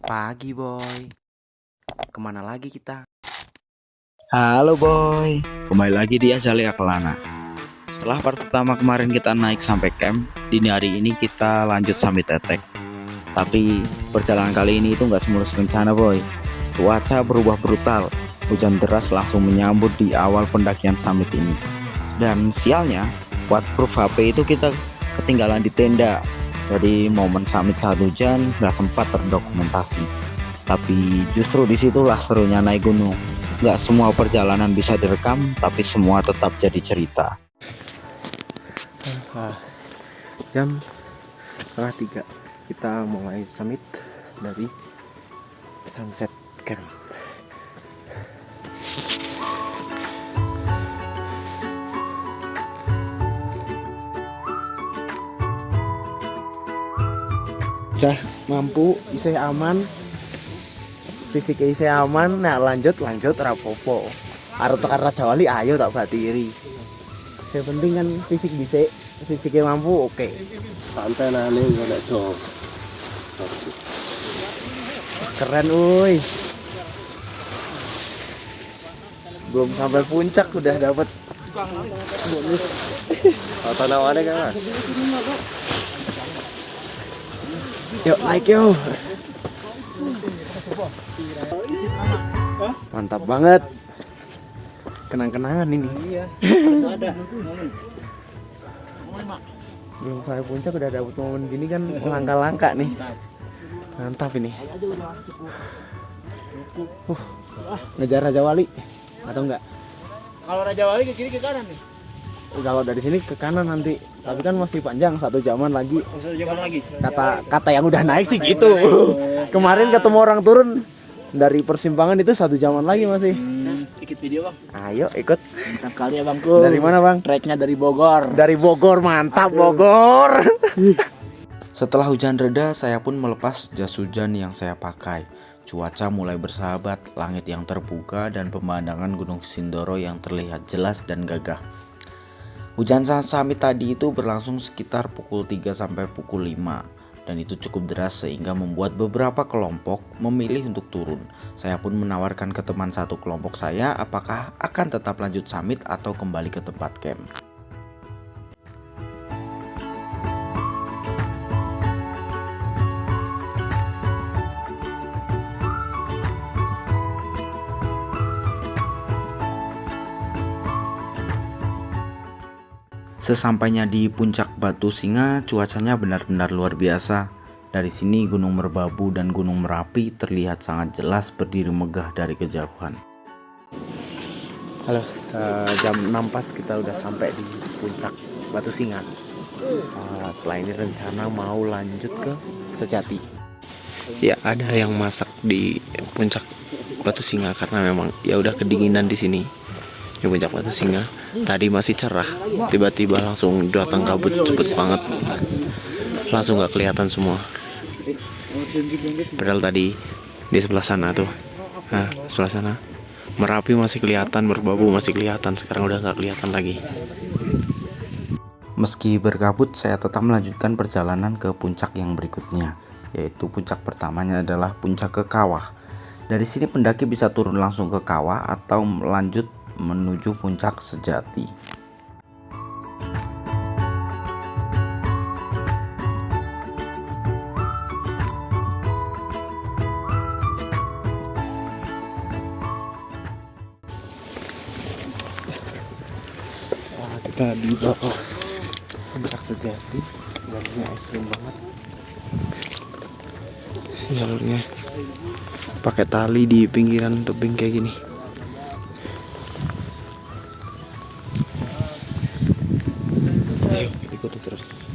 Pagi boy, kemana lagi kita? Halo boy, kembali lagi di Azalea Kelana. Setelah part pertama kemarin kita naik sampai camp, dini hari ini kita lanjut summit attack. Tapi perjalanan kali ini itu nggak semulus rencana boy. Cuaca berubah brutal, hujan deras langsung menyambut di awal pendakian summit ini. Dan sialnya, waterproof HP itu kita ketinggalan di tenda. Jadi momen summit saat hujan nggak sempat terdokumentasi. Tapi justru disitulah serunya naik gunung. Nggak semua perjalanan bisa direkam, tapi semua tetap jadi cerita. Jam 2:30 kita mulai summit dari Sunset Camp. Cah mampu, isih aman, fisik isih aman, nah lanjut rapopo. Arep tekan Raja Wali ayo tak batiri. Yang penting kan fisiknya mampu oke. Santai nah nih nggak dong. Keren uy. Belum sampai puncak udah dapat bonus. Tanamannya kan mas. Yuk naik yuk. Mantap banget. Kenang-kenangan ini. Iya. Ada. Belum sampai puncak udah dapet momen gini kan langka-langka nih. Mantap ini. Ngejar Raja Wali atau enggak? Kalau Raja Wali ke kiri ke kanan nih. Kalau dari sini ke kanan nanti, tapi kan masih panjang 1 jaman lagi. Jaman lagi. Kata yang udah naik sih gitu. Kemarin ketemu orang turun dari persimpangan itu 1 jaman lagi masih. Ikut video bang. Ayo ikut. Mantap kali ya bangku. Dari mana bang? Treknya dari Bogor. Dari Bogor, mantap Bogor. Setelah hujan reda, saya pun melepas jas hujan yang saya pakai. Cuaca mulai bersahabat, langit yang terbuka dan pemandangan Gunung Sindoro yang terlihat jelas dan gagah. Hujan summit tadi itu berlangsung sekitar pukul 3 sampai pukul 5 dan itu cukup deras sehingga membuat beberapa kelompok memilih untuk turun. Saya pun menawarkan ke teman satu kelompok saya apakah akan tetap lanjut summit atau kembali ke tempat camp. Sesampainya di puncak Batu Singa, cuacanya benar-benar luar biasa. Dari sini Gunung Merbabu dan Gunung Merapi terlihat sangat jelas berdiri megah dari kejauhan. Halo, jam 6 pas kita udah sampai di puncak Batu Singa. Setelah ini rencana mau lanjut ke Sejati. Ya ada yang masak di puncak Batu Singa karena memang ya udah kedinginan di sini. Di puncak Batu Singa tadi masih cerah, tiba-tiba langsung datang kabut cepet banget, langsung nggak kelihatan semua. Padahal tadi di sebelah sana tuh, sebelah sana Merapi masih kelihatan, Merbabu masih kelihatan, sekarang udah nggak kelihatan lagi. Meski berkabut, saya tetap melanjutkan perjalanan ke puncak yang berikutnya, yaitu puncak pertamanya adalah puncak ke Kawah. Dari sini pendaki bisa turun langsung ke Kawah atau lanjut menuju puncak Sejati. Kita di bawah puncak Sejati, jalurnya ekstrim banget. Jalurnya pakai tali di pinggiran tebing kayak gini. Ayo ikuti terus.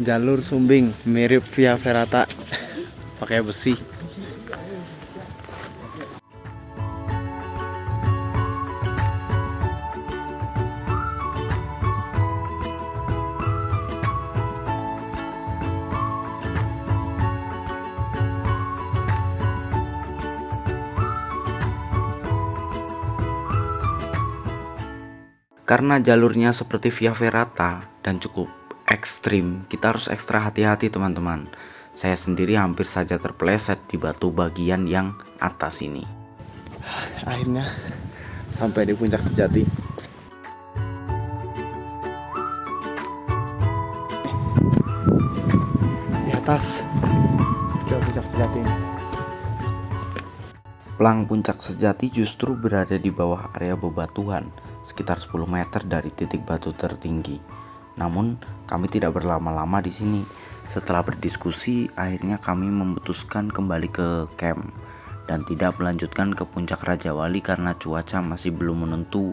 jalur Sumbing mirip Via Ferrata pakai besi. Karena jalurnya seperti Via Ferrata dan cukup ekstrim, kita harus ekstra hati-hati teman-teman. Saya sendiri hampir saja terpeleset di batu bagian yang atas ini. Akhirnya sampai di puncak sejati. Di atas udah puncak sejati. Plang puncak sejati justru berada di bawah area bebatuan, sekitar 10 meter dari titik batu tertinggi. Namun, kami tidak berlama-lama di sini. Setelah berdiskusi, akhirnya kami memutuskan kembali ke camp dan tidak melanjutkan ke puncak Raja Wali karena cuaca masih belum menentu.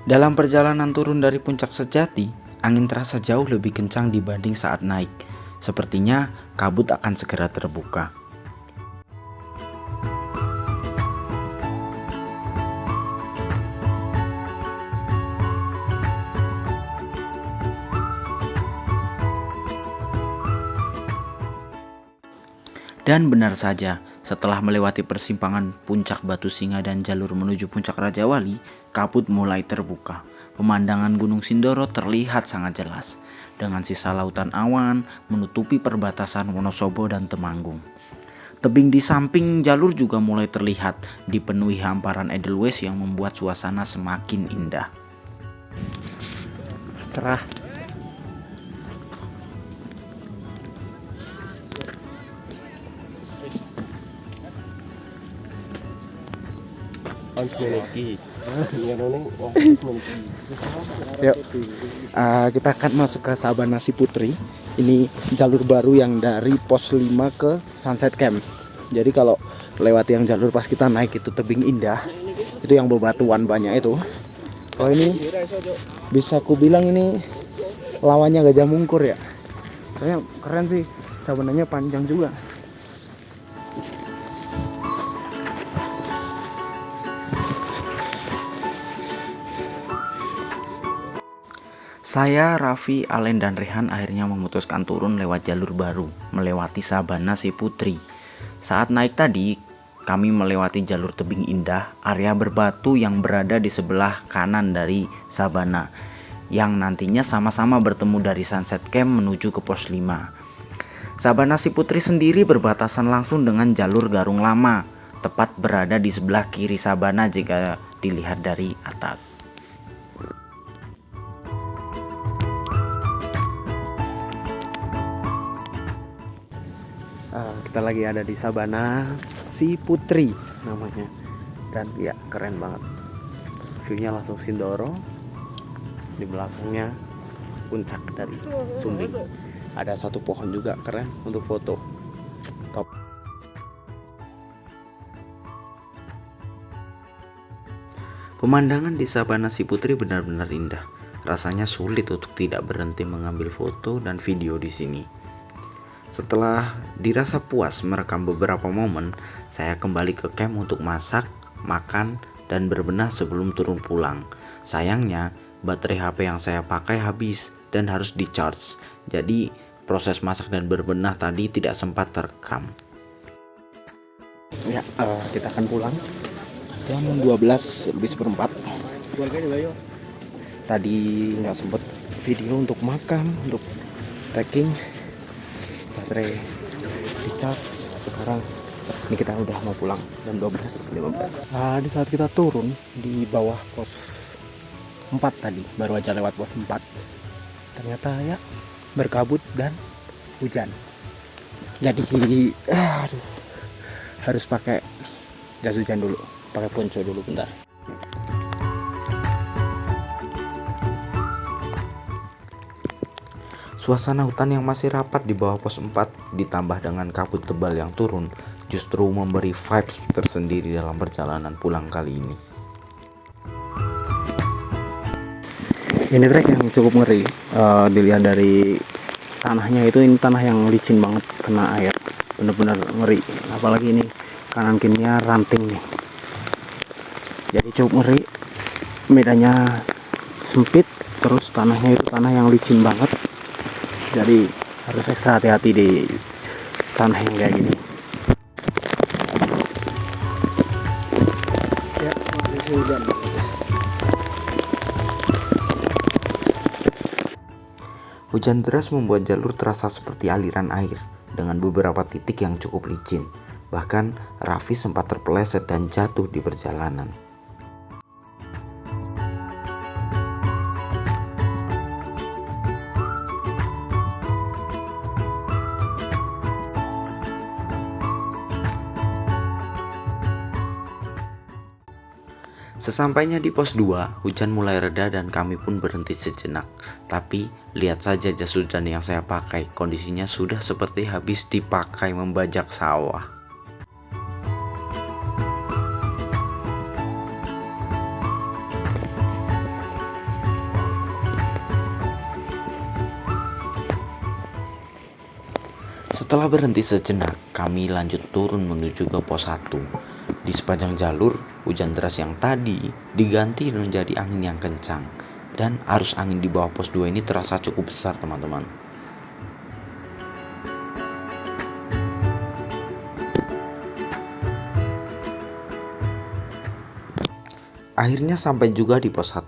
Dalam perjalanan turun dari puncak sejati, angin terasa jauh lebih kencang dibanding saat naik. Sepertinya kabut akan segera terbuka. Dan benar saja, setelah melewati persimpangan puncak Batu Singa dan jalur menuju puncak Raja Wali, kabut mulai terbuka. Pemandangan Gunung Sindoro terlihat sangat jelas, dengan sisa lautan awan menutupi perbatasan Wonosobo dan Temanggung. Tebing di samping jalur juga mulai terlihat, dipenuhi hamparan edelweiss yang membuat suasana semakin indah. Cerah. Yuk, kita akan masuk ke Sabana Ciputri. Ini jalur baru yang dari pos 5 ke Sunset Camp. Jadi kalau lewat yang jalur pas kita naik itu tebing indah, itu yang bebatuan banyak itu. Kalau ini bisa ku bilang ini lawannya Gajah Mungkur ya. Kayaknya keren sih, sabananya panjang juga. Saya, Raffi, Alen, dan Rehan akhirnya memutuskan turun lewat jalur baru, melewati Sabana Ciputri. Saat naik tadi, kami melewati jalur tebing indah, area berbatu yang berada di sebelah kanan dari Sabana, yang nantinya sama-sama bertemu dari Sunset Camp menuju ke pos 5. Sabana Ciputri sendiri berbatasan langsung dengan jalur Garung Lama, tepat berada di sebelah kiri Sabana jika dilihat dari atas. Kita lagi ada di Sabana Ciputri namanya, dan ya keren banget. Viewnya langsung Sindoro, di belakangnya puncak dari Sumbing. Ada satu pohon juga keren untuk foto. Top. Pemandangan di Sabana Ciputri benar-benar indah. Rasanya sulit untuk tidak berhenti mengambil foto dan video di sini. Setelah dirasa puas merekam beberapa momen, saya kembali ke camp untuk masak, makan, dan berbenah sebelum turun pulang. Sayangnya, baterai HP yang saya pakai habis dan harus di-charge. Jadi, proses masak dan berbenah tadi tidak sempat terekam. Ya, kita akan pulang jam 12:04. Tadi nggak sempet video untuk makan, untuk trekking. Baterai di charge. Sekarang ini kita udah mau pulang jam 12:15. Di saat kita turun di bawah pos 4 tadi, baru aja lewat pos 4, ternyata ya berkabut dan hujan. Jadi harus pakai jas hujan dulu, pakai ponco dulu bentar. Suasana hutan yang masih rapat di bawah pos 4 ditambah dengan kabut tebal yang turun justru memberi vibes tersendiri dalam perjalanan pulang kali ini. Ini trek yang cukup ngeri. Dilihat dari tanahnya itu, ini tanah yang licin banget, kena air, bener-bener ngeri. Apalagi ini kanan kirinya ranting nih, jadi cukup ngeri. Medannya sempit, terus tanahnya itu tanah yang licin banget, jadi harus ekstra hati-hati di tanah yang kayak gini. Ya, masih hujan. Hujan deras membuat jalur terasa seperti aliran air dengan beberapa titik yang cukup licin. Bahkan Raffi sempat terpeleset dan jatuh di perjalanan. Sesampainya di pos 2, hujan mulai reda dan kami pun berhenti sejenak. Tapi lihat saja jas hujan yang saya pakai, kondisinya sudah seperti habis dipakai membajak sawah. Setelah berhenti sejenak, kami lanjut turun menuju ke pos 1. Di sepanjang jalur, hujan deras yang tadi diganti menjadi angin yang kencang. Dan arus angin di bawah pos 2 ini terasa cukup besar, teman-teman. Akhirnya sampai juga di pos 1.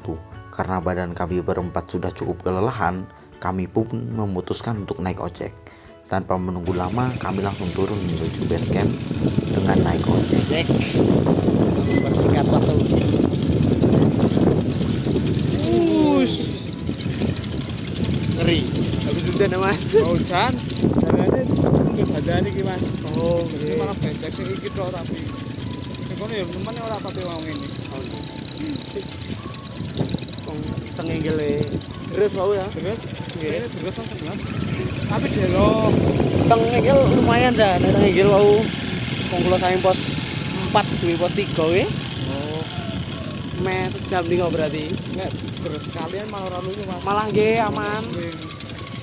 Karena badan kami berempat sudah cukup kelelahan, kami pun memutuskan untuk naik ojek. Tanpa menunggu lama, kami langsung turun menuju base camp dengan naik ojek. Bersingkat waktu. Ngeri. Habis hujan ya mas. Oh, hujan. Jangan badane iki Mas. Oh, ngeri. Malah becek sing iki tok tapi. Nek kono ya temen ora pati wong ngene. Wong tengenggele terus mau ya. Terus nggih, terus Mas. Tapi delo Tengenggel lumayan dah, tengenggel mau. Wong kula saking pos 4 duwe pos 3 we. oh, Mes sejam nih berarti. nek terus kalian malah ora lucu Mas. Malah nggih aman.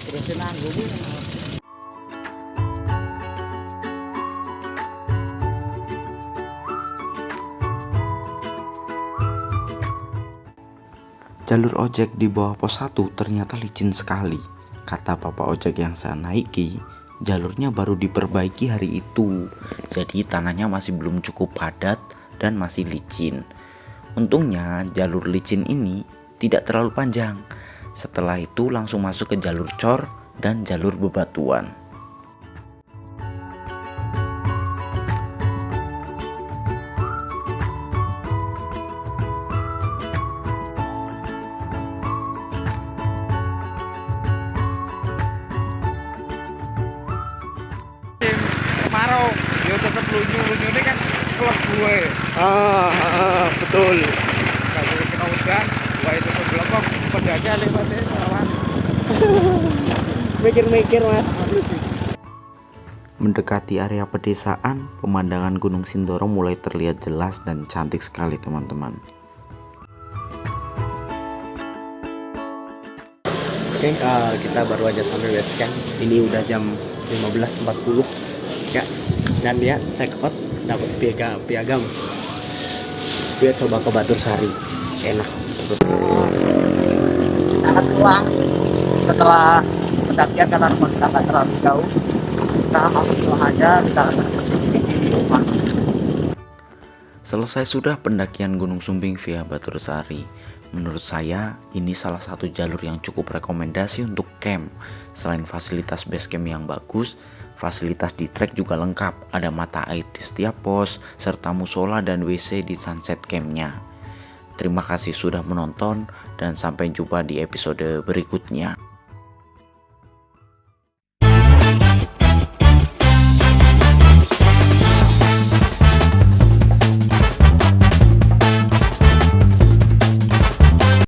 Terusin nanggo kuwi. Jalur ojek di bawah pos 1 ternyata licin sekali. Kata bapak ojek yang saya naiki, jalurnya baru diperbaiki hari itu. Jadi tanahnya masih belum cukup padat dan masih licin. Untungnya jalur licin ini tidak terlalu panjang. Setelah itu langsung masuk ke jalur cor dan jalur bebatuan. Kemarau, yo tetep lunyu-lunyune kan klub gue. Betul. Kalau kena hujan, gua itu kegelopok, pedanya lewatnya sawan. Mikir-mikir mas. Mendekati area pedesaan, pemandangan Gunung Sindoro mulai terlihat jelas dan cantik sekali, teman-teman. Oke, kita baru aja sampai base camp. Ini udah jam 15.40 ya. Dan ya check out dapat piagam. Dia coba ke Batur Sari, enak. Sangat pulang setelah pendakian karena rumah kita nggak terlalu jauh. Kita langsung aja kita kesini di rumah. Selesai sudah pendakian Gunung Sumbing via Batur Sari. Menurut saya, ini salah satu jalur yang cukup rekomendasi untuk camp. Selain fasilitas base camp yang bagus, fasilitas di trek juga lengkap. Ada mata air di setiap pos, serta musola dan WC di sunset campnya. Terima kasih sudah menonton, dan sampai jumpa di episode berikutnya.